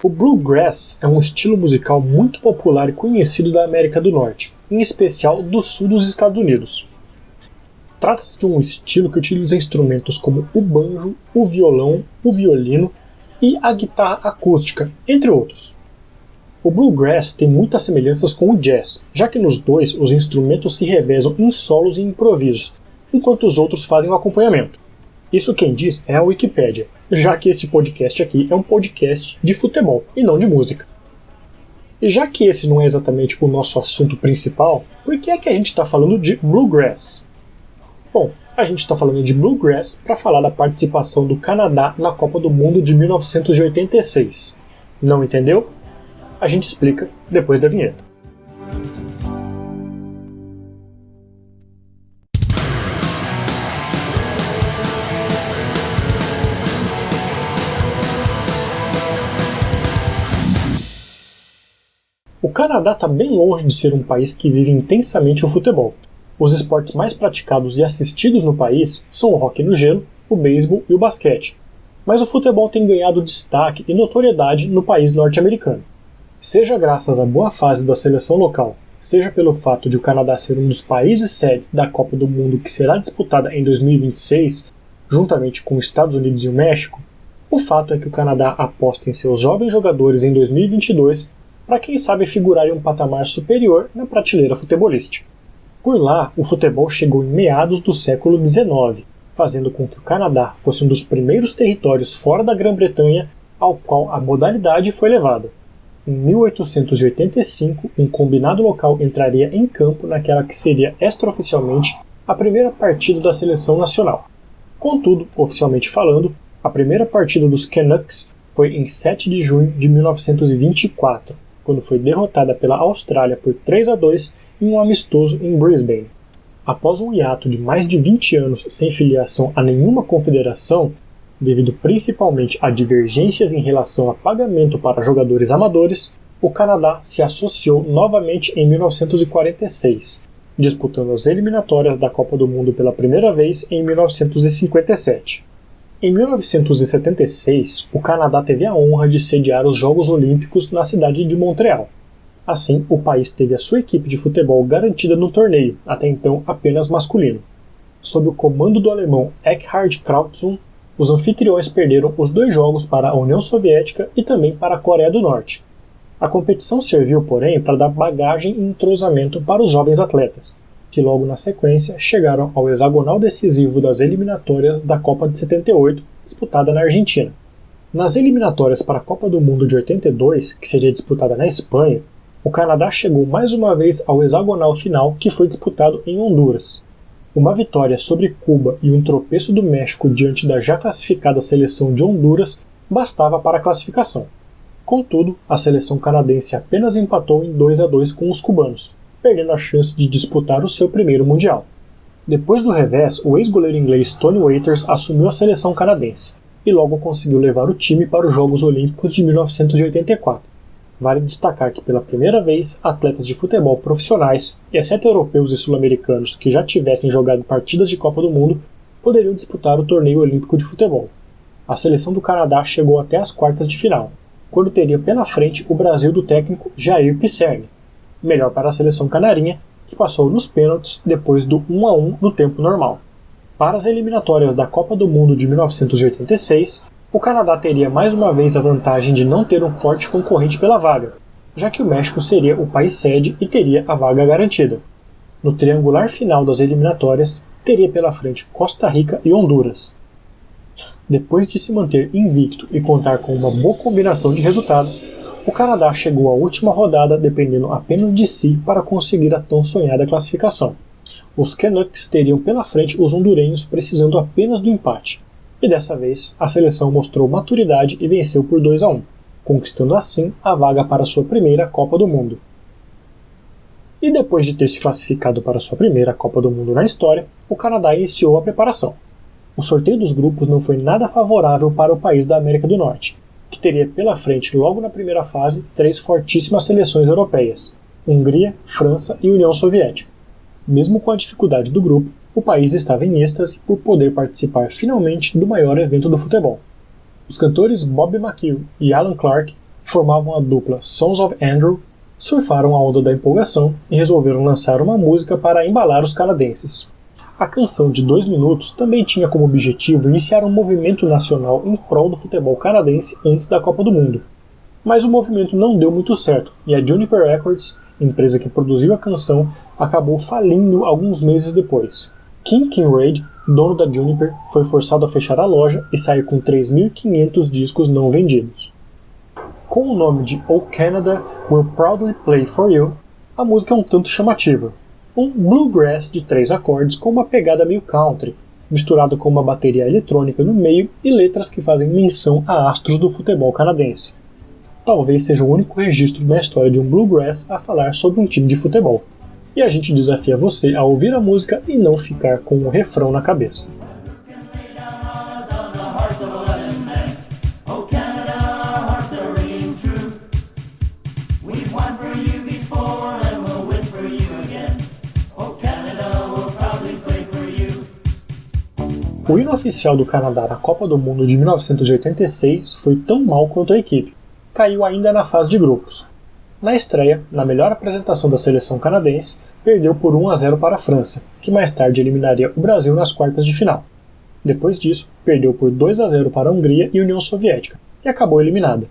O Bluegrass é um estilo musical muito popular e conhecido da América do Norte, em especial do sul dos Estados Unidos. Trata-se de um estilo que utiliza instrumentos como o banjo, o violão, o violino e a guitarra acústica, entre outros. O Bluegrass tem muitas semelhanças com o jazz, já que nos dois os instrumentos se revezam em solos e improvisos, enquanto os outros fazem o acompanhamento. Isso quem diz é a Wikipédia, já que esse podcast aqui é um podcast de futebol e não de música. E já que esse não é exatamente o nosso assunto principal, por que é que a gente está falando de Bluegrass? Bom, a gente está falando de Bluegrass para falar da participação do Canadá na Copa do Mundo de 1986. Não entendeu? A gente explica depois da vinheta. O Canadá está bem longe de ser um país que vive intensamente o futebol. Os esportes mais praticados e assistidos no país são o hóquei no gelo, o beisebol e o basquete. Mas o futebol tem ganhado destaque e notoriedade no país norte-americano. Seja graças à boa fase da seleção local, seja pelo fato de o Canadá ser um dos países sedes da Copa do Mundo que será disputada em 2026, juntamente com os Estados Unidos e o México, o fato é que o Canadá aposta em seus jovens jogadores em 2022 para quem sabe figurar em um patamar superior na prateleira futebolística. Por lá, o futebol chegou em meados do século XIX, fazendo com que o Canadá fosse um dos primeiros territórios fora da Grã-Bretanha ao qual a modalidade foi levada. Em 1885, um combinado local entraria em campo naquela que seria extraoficialmente a primeira partida da seleção nacional. Contudo, oficialmente falando, a primeira partida dos Canucks foi em 7 de junho de 1924, quando foi derrotada pela Austrália por 3-2 em um amistoso em Brisbane. Após um hiato de mais de 20 anos sem filiação a nenhuma confederação, devido principalmente a divergências em relação a pagamento para jogadores amadores, o Canadá se associou novamente em 1946, disputando as eliminatórias da Copa do Mundo pela primeira vez em 1957. Em 1976, o Canadá teve a honra de sediar os Jogos Olímpicos na cidade de Montreal. Assim, o país teve a sua equipe de futebol garantida no torneio, até então apenas masculino. Sob o comando do alemão Eckhard Krautzum, os anfitriões perderam os 2 jogos para a União Soviética e também para a Coreia do Norte. A competição serviu, porém, para dar bagagem e entrosamento para os jovens atletas, que logo na sequência chegaram ao hexagonal decisivo das eliminatórias da Copa de 78, disputada na Argentina. Nas eliminatórias para a Copa do Mundo de 82, que seria disputada na Espanha, o Canadá chegou mais uma vez ao hexagonal final, que foi disputado em Honduras. Uma vitória sobre Cuba e um tropeço do México diante da já classificada seleção de Honduras bastava para a classificação. Contudo, a seleção canadense apenas empatou em 2-2 com os cubanos, perdendo a chance de disputar o seu primeiro Mundial. Depois do revés, o ex-goleiro inglês Tony Waiters assumiu a seleção canadense e logo conseguiu levar o time para os Jogos Olímpicos de 1984. Vale destacar que pela primeira vez, atletas de futebol profissionais, exceto europeus e sul-americanos que já tivessem jogado partidas de Copa do Mundo, poderiam disputar o torneio olímpico de futebol. A seleção do Canadá chegou até as quartas de final, quando teria pela frente o Brasil do técnico Jair Pisserni, melhor para a seleção canarinha, que passou nos pênaltis depois do 1-1 no tempo normal. Para as eliminatórias da Copa do Mundo de 1986, o Canadá teria mais uma vez a vantagem de não ter um forte concorrente pela vaga, já que o México seria o país sede e teria a vaga garantida. No triangular final das eliminatórias, teria pela frente Costa Rica e Honduras. Depois de se manter invicto e contar com uma boa combinação de resultados, o Canadá chegou à última rodada dependendo apenas de si para conseguir a tão sonhada classificação. Os Canucks teriam pela frente os hondurenhos precisando apenas do empate, e dessa vez a seleção mostrou maturidade e venceu por 2-1, conquistando assim a vaga para sua primeira Copa do Mundo. E depois de ter se classificado para sua primeira Copa do Mundo na história, o Canadá iniciou a preparação. O sorteio dos grupos não foi nada favorável para o país da América do Norte, que teria pela frente logo na primeira fase 3 fortíssimas seleções europeias, Hungria, França e União Soviética. Mesmo com a dificuldade do grupo, o país estava em êxtase por poder participar finalmente do maior evento do futebol. Os cantores Bob McGill e Alan Clark que formavam a dupla Sons of Andrew, surfaram a onda da empolgação e resolveram lançar uma música para embalar os canadenses. A canção de 2 minutos também tinha como objetivo iniciar um movimento nacional em prol do futebol canadense antes da Copa do Mundo. Mas o movimento não deu muito certo e a Juniper Records, empresa que produziu a canção, acabou falindo alguns meses depois. King Kinrade, dono da Juniper, foi forçado a fechar a loja e sair com 3.500 discos não vendidos. Com o nome de O Canada Will Proudly Play For You, a música é um tanto chamativa. Um bluegrass de 3 acordes com uma pegada meio country, misturado com uma bateria eletrônica no meio e letras que fazem menção a astros do futebol canadense. Talvez seja o único registro na história de um bluegrass a falar sobre um time de futebol. E a gente desafia você a ouvir a música e não ficar com o refrão na cabeça. O hino oficial do Canadá na Copa do Mundo de 1986 foi tão mal quanto a equipe. Caiu ainda na fase de grupos. Na estreia, na melhor apresentação da seleção canadense, perdeu por 1-0 para a França, que mais tarde eliminaria o Brasil nas quartas de final. Depois disso, perdeu por 2-0 para a Hungria e União Soviética, e acabou eliminada.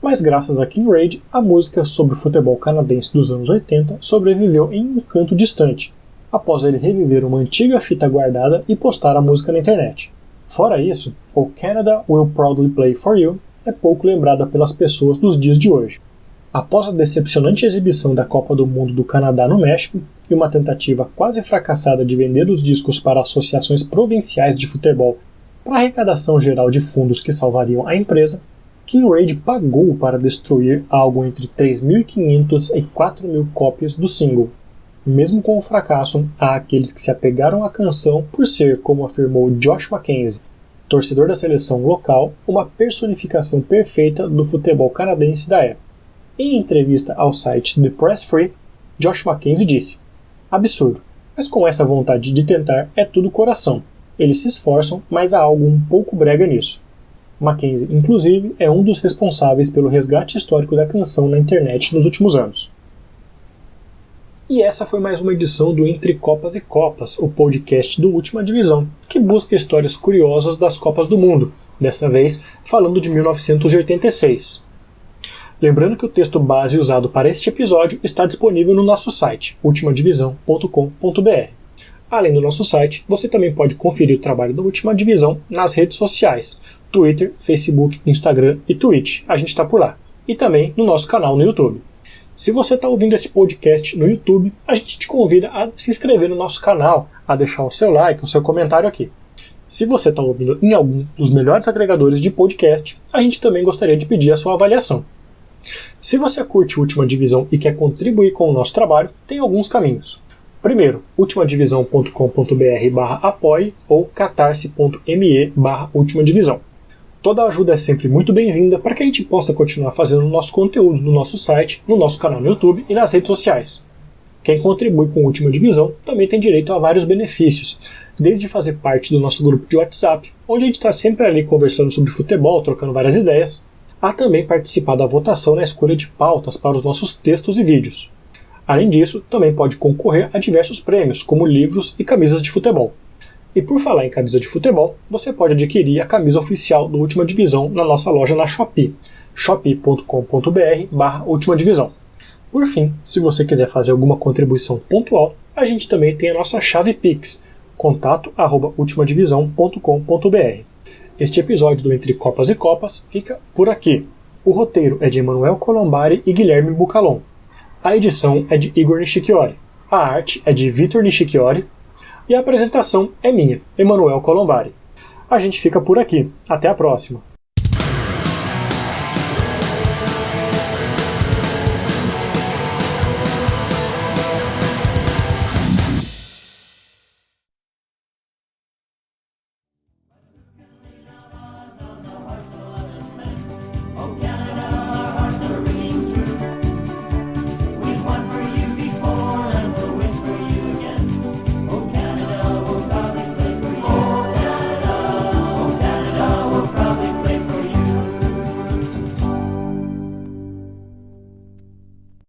Mas graças a Kinrade, a música sobre o futebol canadense dos anos 80 sobreviveu em um canto distante, após ele reviver uma antiga fita guardada e postar a música na internet. Fora isso, O Canada Will Proudly Play For You é pouco lembrada pelas pessoas dos dias de hoje. Após a decepcionante exibição da Copa do Mundo do Canadá no México e uma tentativa quase fracassada de vender os discos para associações provinciais de futebol para arrecadação geral de fundos que salvariam a empresa, Kinrade pagou para destruir algo entre 3.500 e 4.000 cópias do single. Mesmo com o fracasso, há aqueles que se apegaram à canção por ser, como afirmou Josh Mackenzie, torcedor da seleção local, uma personificação perfeita do futebol canadense da época. Em entrevista ao site The Press Free, Josh Mackenzie disse: "Absurdo, mas com essa vontade de tentar é tudo coração. Eles se esforçam, mas há algo um pouco brega nisso." Mackenzie, inclusive, é um dos responsáveis pelo resgate histórico da canção na internet nos últimos anos. E essa foi mais uma edição do Entre Copas e Copas, o podcast do Última Divisão, que busca histórias curiosas das Copas do Mundo, dessa vez falando de 1986. Lembrando que o texto base usado para este episódio está disponível no nosso site, ultimadivisão.com.br. Além do nosso site, você também pode conferir o trabalho da Última Divisão nas redes sociais, Twitter, Facebook, Instagram e Twitch, a gente está por lá. E também no nosso canal no YouTube. Se você está ouvindo esse podcast no YouTube, a gente te convida a se inscrever no nosso canal, a deixar o seu like, o seu comentário aqui. Se você está ouvindo em algum dos melhores agregadores de podcast, a gente também gostaria de pedir a sua avaliação. Se você curte Última Divisão e quer contribuir com o nosso trabalho, tem alguns caminhos. Primeiro, ultimadivisão.com.br/apoie ou catarse.me/ultimadivisão. Toda ajuda é sempre muito bem-vinda para que a gente possa continuar fazendo o nosso conteúdo no nosso site, no nosso canal no YouTube e nas redes sociais. Quem contribui com a Última Divisão também tem direito a vários benefícios, desde fazer parte do nosso grupo de WhatsApp, onde a gente está sempre ali conversando sobre futebol, trocando várias ideias, a também participar da votação na escolha de pautas para os nossos textos e vídeos. Além disso, também pode concorrer a diversos prêmios, como livros e camisas de futebol. E por falar em camisa de futebol, você pode adquirir a camisa oficial do Última Divisão na nossa loja na Shopee, shopee.com.br/Última Divisão. Por fim, se você quiser fazer alguma contribuição pontual, a gente também tem a nossa chave Pix, contato@ultimadivisão.com.br. Este episódio do Entre Copas e Copas fica por aqui. O roteiro é de Emanuel Colombari e Guilherme Bucalon. A edição é de Igor Nishikiori. A arte é de Vitor Nishikiori. E a apresentação é minha, Emanuel Colombari. A gente fica por aqui. Até a próxima!